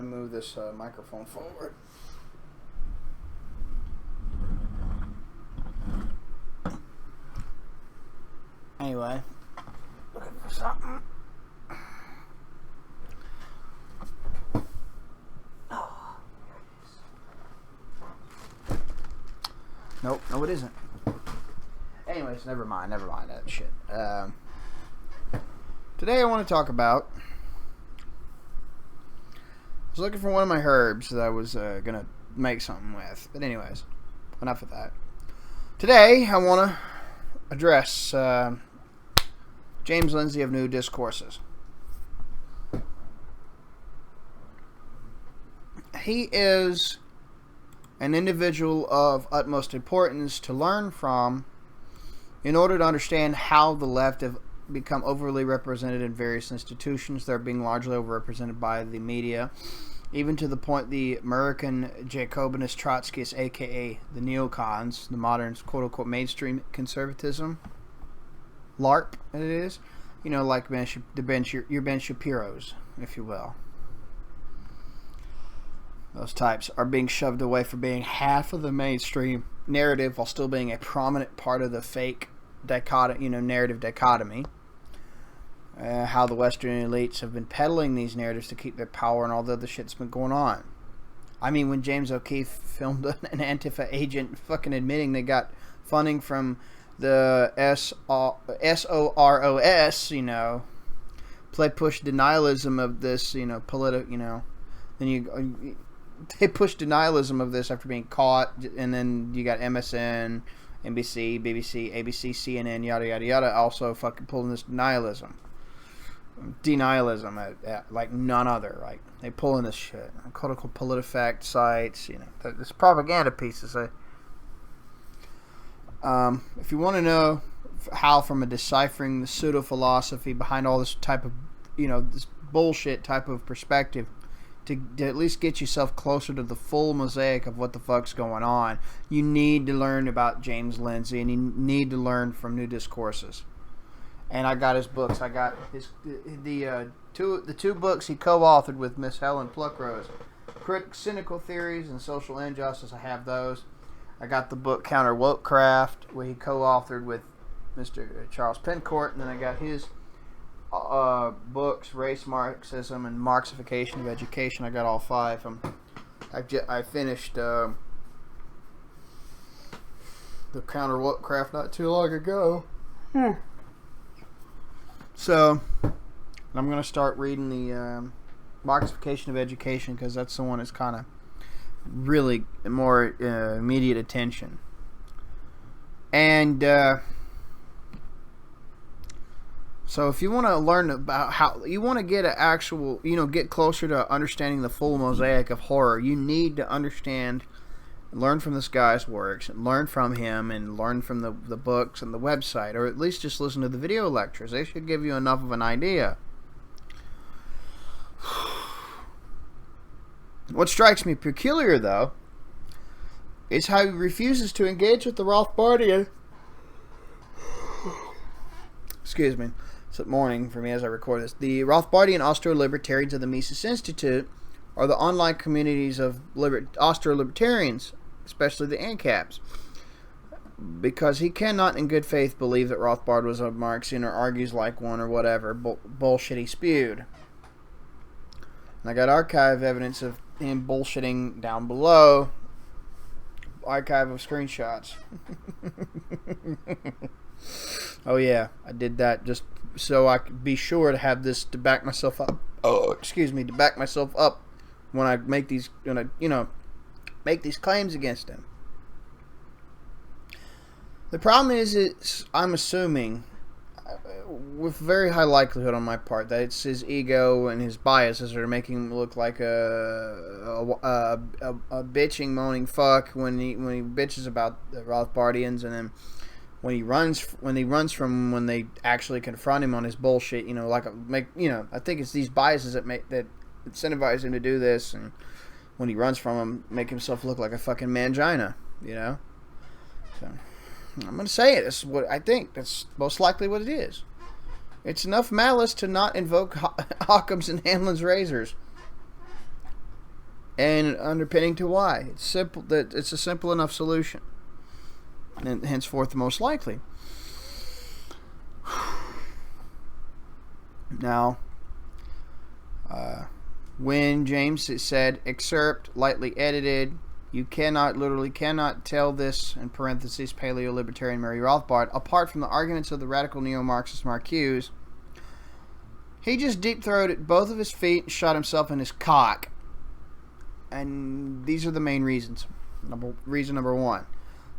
Let me move this microphone forward. Anyway, looking for something. Oh, nope, no, it isn't. Anyways, never mind that shit. Today I want to talk about. I was looking for one of my herbs that I was gonna make something with, but anyways, enough of that. Today I want to address James Lindsay of New Discourses. He is an individual of utmost importance to learn from in order to understand how the left have become overly represented in various institutions. They're being largely overrepresented by the media, even to the point the American Jacobinist Trotskyists, aka the neocons, the modern quote-unquote mainstream conservatism, LARP it is, you know, like your Ben Shapiro's, if you will. Those types are being shoved away for being half of the mainstream narrative while still being a prominent part of the fake narrative dichotomy. How the Western elites have been peddling these narratives to keep their power and all the other shit's been going on. I mean, when James O'Keefe filmed an Antifa agent fucking admitting they got funding from the SOROS, you know, push denialism of this, you know, then they push denialism of this after being caught, and then you got MSN, NBC, BBC, ABC, CNN, yada yada yada, also fucking pulling this denialism like none other. Like, they pulling this shit. Critical PolitiFact sites, you know, this propaganda pieces. If you want to know how, from a deciphering the pseudo philosophy behind all this type of, you know, this bullshit type of perspective, to at least get yourself closer to the full mosaic of what the fuck's going on, you need to learn about James Lindsay, and you need to learn from New Discourses. And I got his books. I got the two books he co-authored with Miss Helen Pluckrose, Cynical Theories and Social Injustice. I have those. I got the book Counter Wokecraft, where he co-authored with Mr. Charles Pencourt, and then I got his books, Race Marxism and Marxification of Education. I got all five of them. I finished the Counter Wokecraft not too long ago. So I'm going to start reading the Marxification of Education, because that's the one that's kind of really more immediate attention. And so if you want to learn about how, you want to get an actual, you know, get closer to understanding the full mosaic of horror, you need to understand, learn from this guy's works, and learn from him, and learn from the books and the website, or at least just listen to the video lectures. They should give you enough of an idea. What strikes me peculiar, though, is how he refuses to engage with the Rothbardian. Excuse me. It's morning for me as I record this. The Rothbardian Austro-Libertarians of the Mises Institute are the online communities of Austro-Libertarians, especially the ANCAPs, because he cannot in good faith believe that Rothbard was a Marxian or argues like one or whatever bullshit he spewed. And I got archive evidence of him bullshitting down below. Archive of screenshots. Oh yeah, I did that just so I could be sure to have this to back myself up. To back myself up when I make these, make these claims against him. The problem is, I'm assuming, with very high likelihood on my part, that it's his ego and his biases that are making him look like a bitching, moaning fuck when he bitches about the Rothbardians, and then when he runs from when they actually confront him on his bullshit, I think it's these biases that incentivize him to do this, and when he runs from them, make himself look like a fucking mangina, So I'm gonna say it. This is what I think. That's most likely what it is. It's enough malice to not invoke Occam's and Hanlon's razors. and underpinning to why. It's simple. That it's a simple enough solution, and henceforth the most likely. Now, when James said excerpt lightly edited, you literally cannot tell this, in parentheses, paleo-libertarian Murray Rothbard, apart from the arguments of the radical neo-Marxist Marcuse. He just deep-throated both of his feet and shot himself in his cock. And these are the main reasons. Reason number one.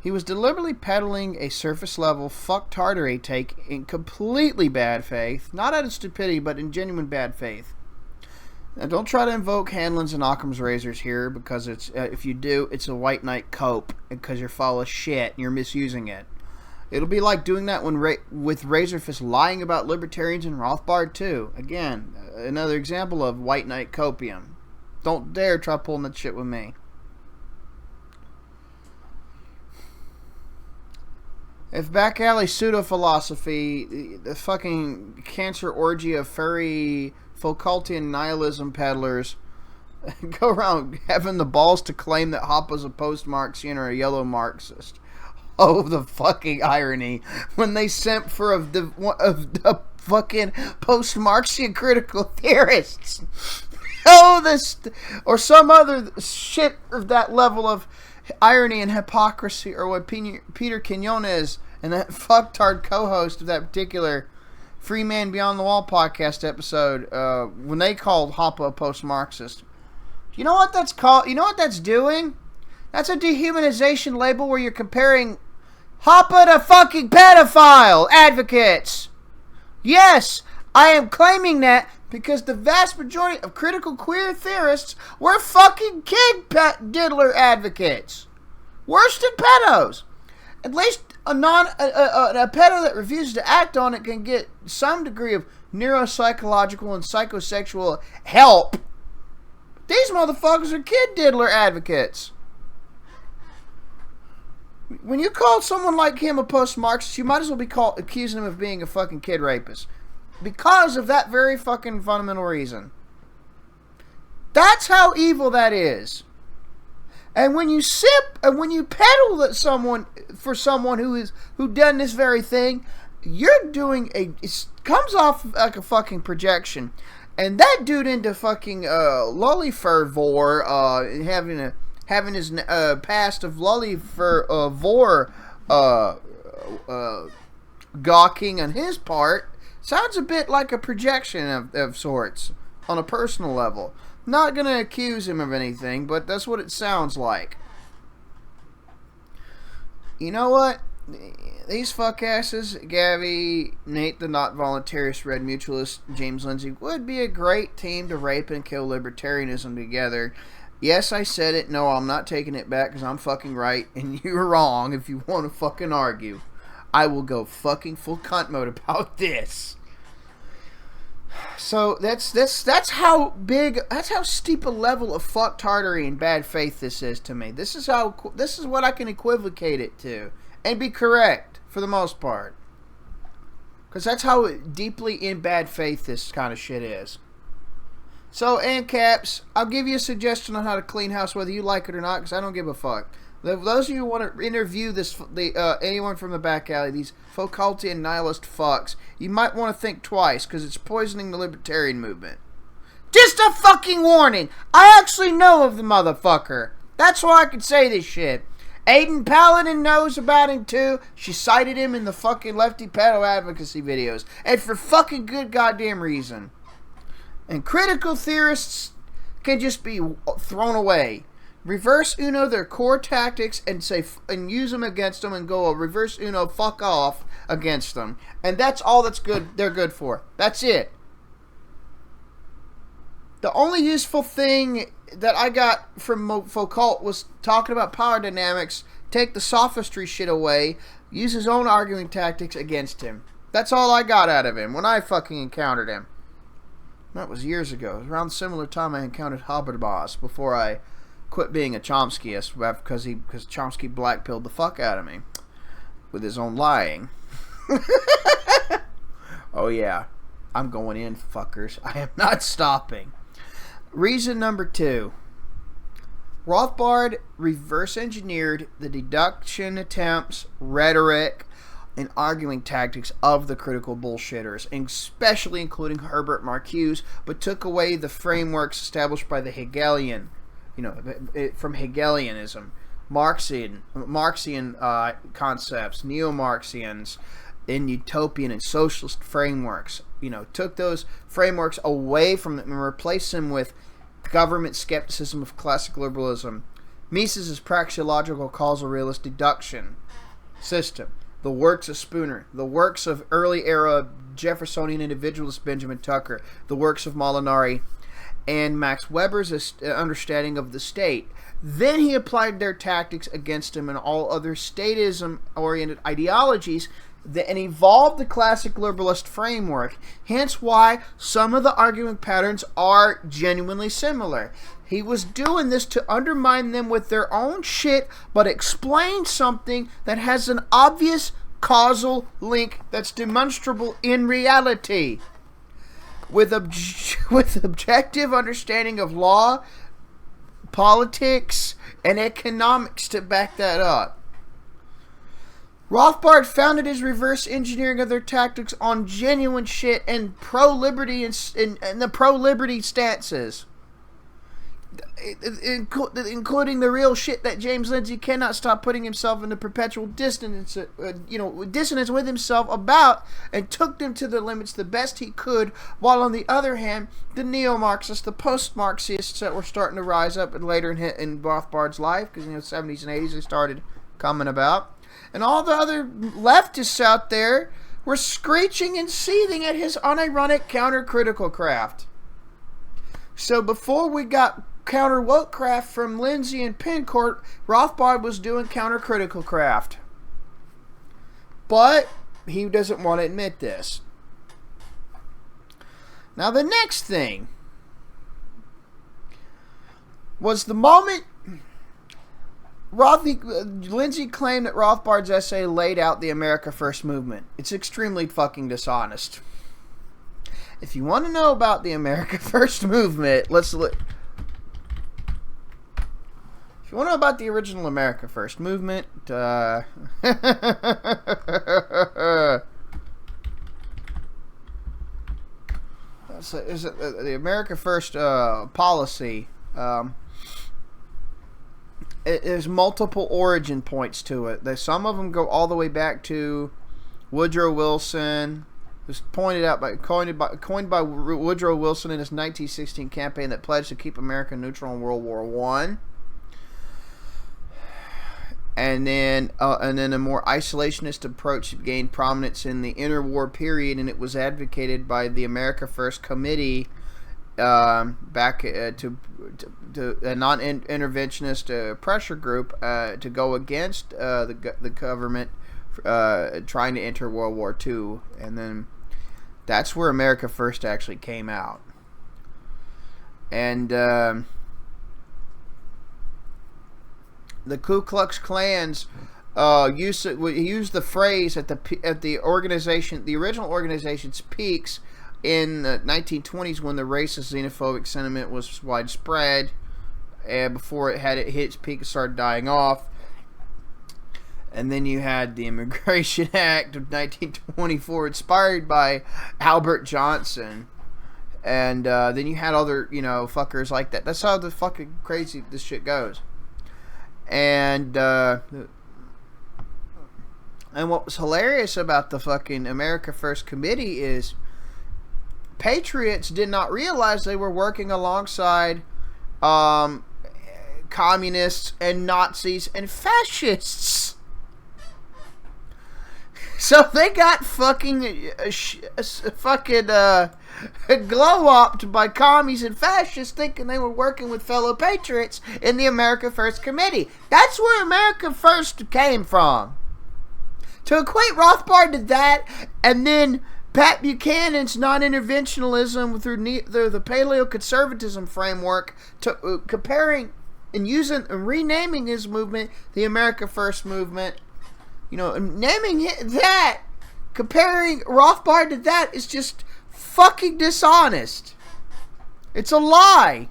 He was deliberately peddling a surface-level fucktardery take in completely bad faith. Not out of stupidity, but in genuine bad faith. Now, don't try to invoke Hanlon's and Occam's razors here, because it's if you do, it's a white knight cope, because you're full of shit and you're misusing it. It'll be like doing that with Razorfist lying about libertarians and Rothbard too. Again, another example of white knight copium. Don't dare try pulling that shit with me. If back alley pseudo-philosophy, the fucking cancer orgy of furry Foucaultian nihilism peddlers go around having the balls to claim that Hoppa's a post-Marxian or a yellow Marxist. Oh, the fucking irony. When they simp for the fucking post-Marxian critical theorists. Oh, this, or some other shit of that level of irony and hypocrisy, or what Peter Quinones and that fucktard co-host of that particular Free Man Beyond the Wall podcast episode, when they called Hoppa a post-Marxist. You know what that's called? You know what that's doing? That's a dehumanization label where you're comparing Hoppa to fucking pedophile advocates. Yes, I am claiming that because the vast majority of critical queer theorists were fucking kid diddler advocates. Worse than pedos. At least a pedo that refuses to act on it can get some degree of neuropsychological and psychosexual help. These motherfuckers are kid diddler advocates. When you call someone like him a post-Marxist, you might as well be accusing him of being a fucking kid rapist. Because of that very fucking fundamental reason. That's how evil that is. And when you sip and when you peddle that someone who done this very thing, you're doing it comes off like a fucking projection. And that dude into fucking lolly fervor, having his past of lolly vor gawking on his part sounds a bit like a projection of sorts on a personal level. Not gonna accuse him of anything, but that's what it sounds like. You know what? These fuckasses, Gavi, Nate the not voluntarist red mutualist, James Lindsay, would be a great team to rape and kill libertarianism together. Yes, I said it. No, I'm not taking it back because I'm fucking right and you're wrong if you want to fucking argue. I will go fucking full cunt mode about this. So that's how steep a level of fucktardery and bad faith this is to me. This is what I can equivocate it to and be correct for the most part. Because that's how deeply in bad faith this kind of shit is. So, ANCAPs, I'll give you a suggestion on how to clean house, whether you like it or not, because I don't give a fuck. Those of you who want to interview anyone from the back alley, these Foucaultian nihilist fucks, you might want to think twice, because it's poisoning the libertarian movement. Just a fucking warning! I actually know of the motherfucker. That's why I can say this shit. Aiden Paladin knows about him too. She cited him in the fucking lefty pedo advocacy videos. And for fucking good goddamn reason. And critical theorists can just be thrown away. Reverse Uno their core tactics and use them against them and go a reverse Uno fuck off against them. And that's all they're good for. That's it. The only useful thing that I got from Foucault was talking about power dynamics, take the sophistry shit away, use his own arguing tactics against him. That's all I got out of him when I fucking encountered him. That was years ago. It was around the similar time I encountered Habermas before I quit being a Chomskyist because Chomsky blackpilled the fuck out of me with his own lying. Oh yeah, I'm going in, fuckers. I am not stopping. Reason number 2. Rothbard reverse engineered the deduction attempts, rhetoric, and arguing tactics of the critical bullshitters, especially including Herbert Marcuse, but took away the frameworks established by the Hegelian, from Hegelianism, Marxian concepts, neo-Marxians, and utopian and socialist frameworks. Took those frameworks away from them and replaced them with government skepticism of classic liberalism, Mises's praxeological causal realist deduction system, the works of Spooner, the works of early era Jeffersonian individualist Benjamin Tucker, the works of Molinari, and Max Weber's understanding of the state. Then he applied their tactics against him and all other statism-oriented ideologies and evolved the classic liberalist framework. Hence why some of the argument patterns are genuinely similar. He was doing this to undermine them with their own shit, but explain something that has an obvious causal link that's demonstrable in reality. With objective understanding of law, politics, and economics to back that up. Rothbard founded his reverse engineering of their tactics on genuine shit and pro-liberty and the pro-liberty stances, including the real shit that James Lindsay cannot stop putting himself into perpetual dissonance with himself about, and took them to the limits the best he could. While on the other hand, the neo-Marxists, the post-Marxists that were starting to rise up and later in Rothbard's life, because 70s and 80s they started coming about. And all the other leftists out there were screeching and seething at his unironic counter-critical craft. So before we got counter-woke craft from Lindsay and Pincourt, Rothbard was doing counter-critical craft. But he doesn't want to admit this. Now the next thing was the moment Lindsay claimed that Rothbard's essay laid out the America First movement. It's extremely fucking dishonest. If you want to know about the America First movement, let's look. If you want to know about the original America First movement, the America First policy. There's multiple origin points to it. Some of them go all the way back to Woodrow Wilson. It was coined by Woodrow Wilson in his 1916 campaign that pledged to keep America neutral in World War I. And then a more isolationist approach gained prominence in the interwar period, and it was advocated by the America First Committee back to a non-interventionist pressure group to go against the government trying to enter World War II. And then that's where America First actually came out. And the Ku Klux Klan's used the phrase at the original organization's peaks in the 1920s, when the racist xenophobic sentiment was widespread, and before it hit its peak, it started dying off. And then you had the Immigration Act of 1924, inspired by Albert Johnson. And then you had other, fuckers like that. That's how the fucking crazy this shit goes. And what was hilarious about the fucking America First Committee is patriots did not realize they were working alongside communists and Nazis and fascists. So they got fucking glow-upped by commies and fascists, thinking they were working with fellow patriots in the America First Committee. That's where America First came from. To equate Rothbard to that, and then Pat Buchanan's non-interventionalism through the paleoconservatism framework, to comparing and using and renaming his movement the America First movement, naming that, comparing Rothbard to that is just fucking dishonest. It's a lie.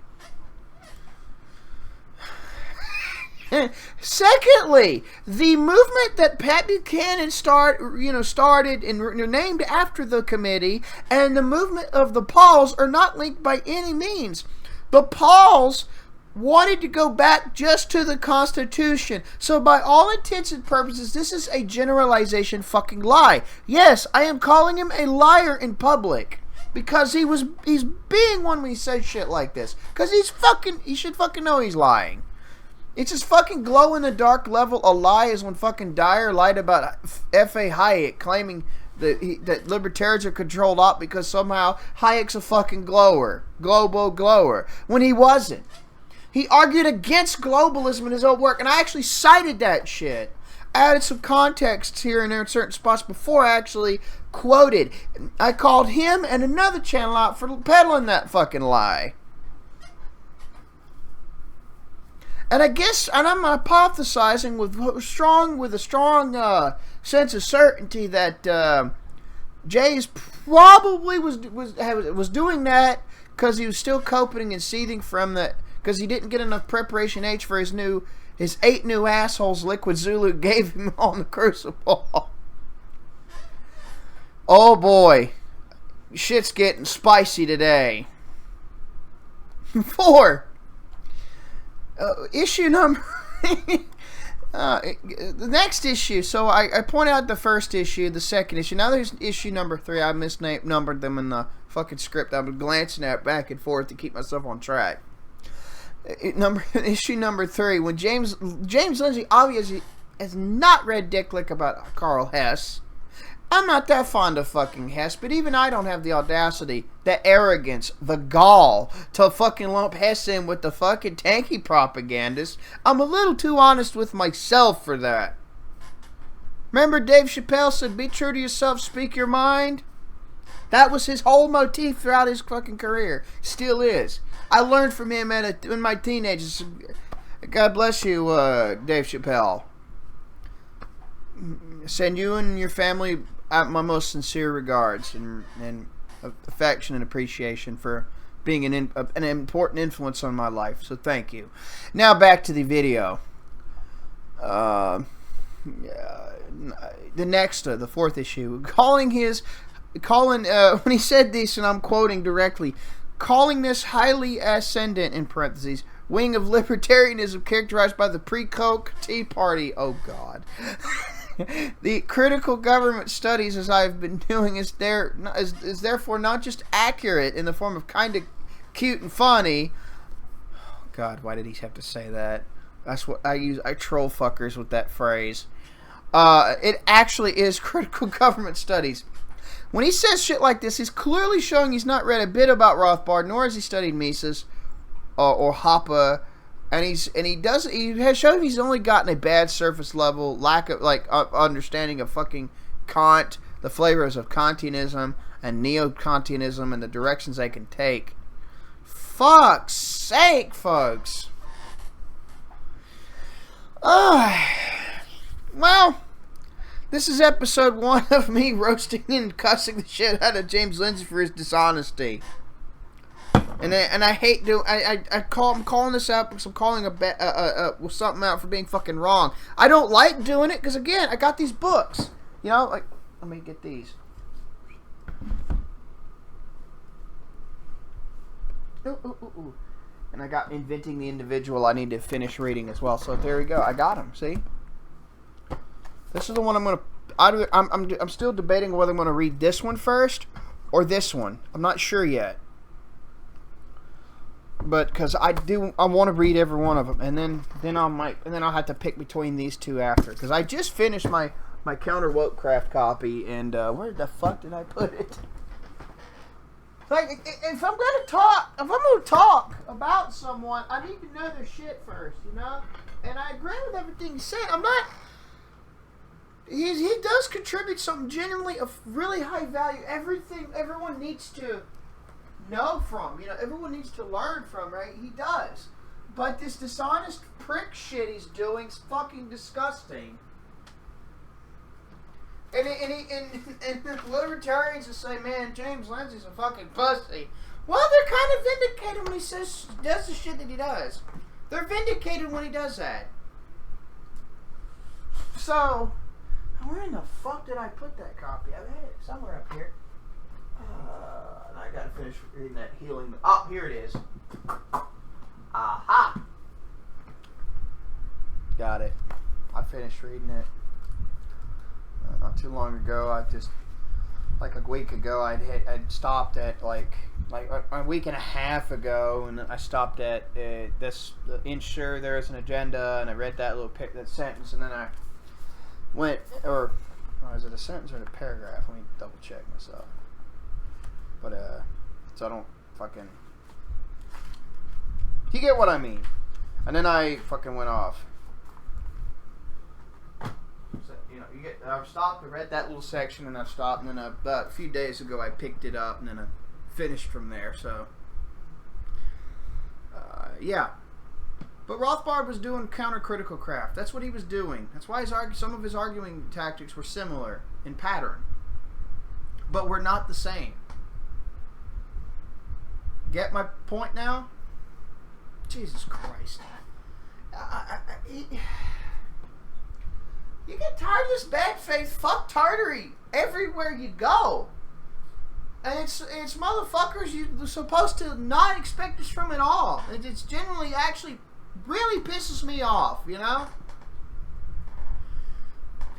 Secondly, the movement that Pat Buchanan started and named after the committee, and the movement of the Pauls are not linked by any means. The Pauls wanted to go back just to the Constitution. So by all intents and purposes, this is a generalization fucking lie. Yes, I am calling him a liar in public. Because he's being one when he says shit like this. Because he should fucking know he's lying. It's just fucking glow in the dark level. A lie is when fucking Dyer lied about F.A. Hayek, claiming that libertarians are controlled up because somehow Hayek's a fucking global glower, when he wasn't. He argued against globalism in his own work, and I actually cited that shit. Added some context here and there in certain spots before I actually quoted. I called him and another channel out for peddling that fucking lie. And I guess, and I'm hypothesizing with a strong sense of certainty that Jay's probably was doing that because he was still coping and seething from the, because he didn't get enough preparation H for his 8 new assholes Liquid Zulu gave him on the Crucible. Oh boy, shit's getting spicy today. 4. Issue number... the next issue, so I pointed out the first issue, the second issue. Now there's issue number 3. I misnumbered them in the fucking script. I've been glancing at back and forth to keep myself on track. Issue number 3, when James Lindsay obviously has not read Dick Lick about Carl Hess. I'm not that fond of fucking Hess, but even I don't have the audacity, the arrogance, the gall to fucking lump Hess in with the fucking tanky propagandist. I'm a little too honest with myself for that. Remember Dave Chappelle said, be true to yourself, speak your mind? That was his whole motif throughout his fucking career. Still is. I learned from him in my teenagers. God bless you, Dave Chappelle. Send you and your family my most sincere regards and affection and appreciation for being an important influence on my life. So thank you. Now back to the video. The 4th issue. When he said this, and I'm quoting directly, calling this highly ascendant, in parentheses, wing of libertarianism characterized by the pre-Coke Tea Party. Oh God. The critical government studies, as I've been doing, is therefore not just accurate in the form of kind of cute and funny. Oh God, why did he have to say that? That's what I use. I troll fuckers with that phrase. It actually is critical government studies. When he says shit like this, he's clearly showing he's not read a bit about Rothbard, nor has he studied Mises or Hoppe. And he has shown he's only gotten a bad surface level lack of understanding of fucking Kant, the flavors of Kantianism and neo-Kantianism and the directions they can take. Fuck's sake, folks. Well, this is episode 1 of me roasting and cussing the shit out of James Lindsay for his dishonesty. And I hate doing. I'm calling this out because I'm calling something out for being fucking wrong. I don't like doing it because, again, I got these books. You know, like, let me get these. Ooh. And I got Inventing the Individual. I need to finish reading as well. So there we go. I got them. See, this is the one I'm gonna. I'm still debating whether I'm gonna read this one first or this one. I'm not sure yet. But because I want to read every one of them, and then I'll have to pick between these two after. Because I just finished my Counter Wokecraft copy, and where the fuck did I put it? Like, if I'm gonna talk about someone, I need to know their shit first, you know. And I agree with everything he said. I'm not. He does contribute something genuinely of really high value. Everyone needs to know from, you know, everyone needs to learn from, right? He does. But this dishonest prick shit he's doing is fucking disgusting. And the libertarians will say, man, James Lindsay's a fucking pussy. Well, they're kind of vindicated when he does the shit that he does. They're vindicated when he does that. So, where in the fuck did I put that copy? I've had it somewhere up here. And I gotta finish reading that healing. Oh, here it is. Aha! Got it. I finished reading it not too long ago. I just, like a week ago, I'd stopped at like a week and a half ago, and I stopped at this. Ensure there is an agenda, and I read that little that sentence, and then I went, or is it a sentence or a paragraph? Let me double check myself. But so I don't fucking. You get what I mean? And then I fucking went off. So, I stopped. I read that little section, and I stopped. And then about a few days ago, I picked it up, and then I finished from there. So, yeah. But Rothbard was doing counter-critical craft. That's what he was doing. That's why some of his arguing tactics were similar in pattern, but were not the same. Get my point now? Jesus Christ. You get tired of this bad faith fuck tartary everywhere you go. And it's motherfuckers you're supposed to not expect this from at all. It's generally actually really pisses me off, you know?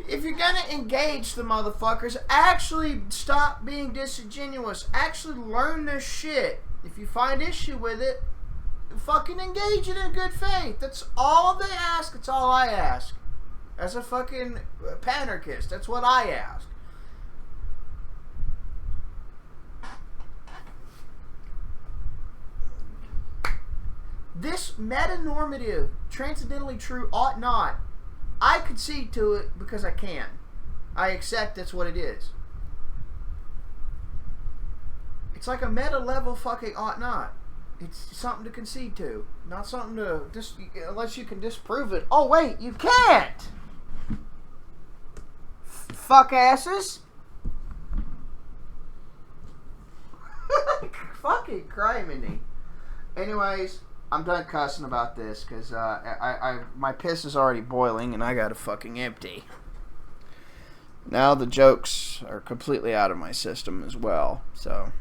If you're gonna engage the motherfuckers, actually stop being disingenuous. Actually learn their shit. If you find issue with it, fucking engage it in good faith. That's all they ask. That's all I ask. As a fucking panarchist, that's what I ask. This metanormative, transcendentally true, ought not. I concede to it because I can. I accept that's what it is. It's like a meta level fucking ought not. It's something to concede to, not something to unless you can disprove it. Oh wait, you can't. Fuck asses. Fucking criminy. Anyways, I'm done cussing about this because my piss is already boiling and I gotta fucking empty. Now the jokes are completely out of my system as well. So,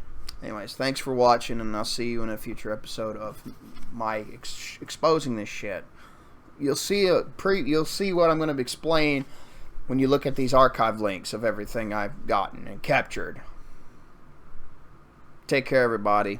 anyways, thanks for watching, and I'll see you in a future episode of my exposing this shit. You'll see you'll see what I'm going to explain when you look at these archive links of everything I've gotten and captured. Take care, everybody.